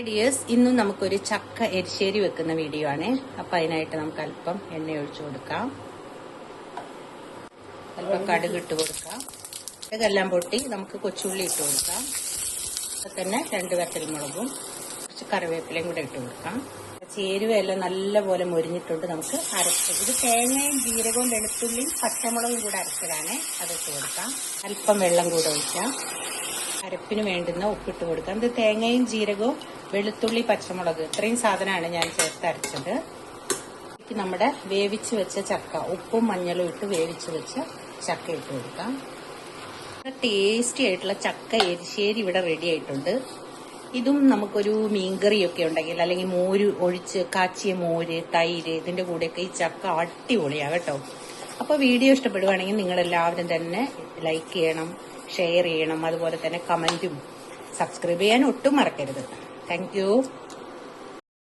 Dears, ഇന്നും നമുക്കൊരു ചക്ക എരിശ്ശേരി വെക്കുന്ന വീഡിയോ ആണ്. അപ്പൊ അതിനായിട്ട് നമുക്ക് അല്പം എണ്ണ ഒഴിച്ചു കൊടുക്കാം, അല്പം കടുക് ഇട്ട് കൊടുക്കാം. കടുകെല്ലാം പൊട്ടി നമുക്ക് കൊച്ചുള്ളി ഇട്ട് കൊടുക്കാം. അപ്പൊ തന്നെ 2 വറ്റൽമുളകും കുറച്ച് കറിവേപ്പിലയും കൂടെ ഇട്ട് കൊടുക്കാം. ചേരുവയെല്ലാം നല്ലപോലെ മൊരിഞ്ഞിട്ടുണ്ട്. നമുക്ക് അരച്ചത്, ഇത് തേങ്ങയും ജീരകവും വെളുത്തുള്ളിയും പച്ചമുളകും കൂടെ അരച്ചതാണ്. അതിട്ട് കൊടുക്കാം. അല്പം വെള്ളം കൂടെ ഒഴിക്കാം. അരപ്പിന് വേണ്ടുന്ന ഉപ്പിട്ട് കൊടുക്കാം. ഇത് തേങ്ങയും ജീരകവും വെളുത്തുള്ളി പച്ചമുളക് ഇത്രയും സാധനമാണ് ഞാൻ ചേർത്ത് അരച്ചത്. നമ്മുടെ വേവിച്ച് വെച്ച ചക്ക, ഉപ്പും മഞ്ഞളും ഇട്ട് വേവിച്ച് വെച്ച ചക്ക ഇട്ട് കൊടുക്കാം. ടേസ്റ്റി ആയിട്ടുള്ള ചക്ക എരിശ്ശേരി ഇവിടെ റെഡി ആയിട്ടുണ്ട്. ഇതും നമുക്കൊരു മീൻകറിയൊക്കെ ഉണ്ടെങ്കിൽ, അല്ലെങ്കിൽ മോര് ഒഴിച്ച് കാച്ചിയ മോര്, തൈര്, ഇതിന്റെ കൂടെയൊക്കെ ഈ ചക്ക അടിപൊളിയാണ് കേട്ടോ. അപ്പോൾ വീഡിയോ ഇഷ്ടപ്പെടുവാണെങ്കിൽ നിങ്ങളെല്ലാവരും തന്നെ ലൈക്ക് ചെയ്യണം, ഷെയർ ചെയ്യണം, അതുപോലെ തന്നെ കമന്റും സബ്സ്ക്രൈബ് ചെയ്യാൻ ഒട്ടും മറക്കരുത്. Thank you.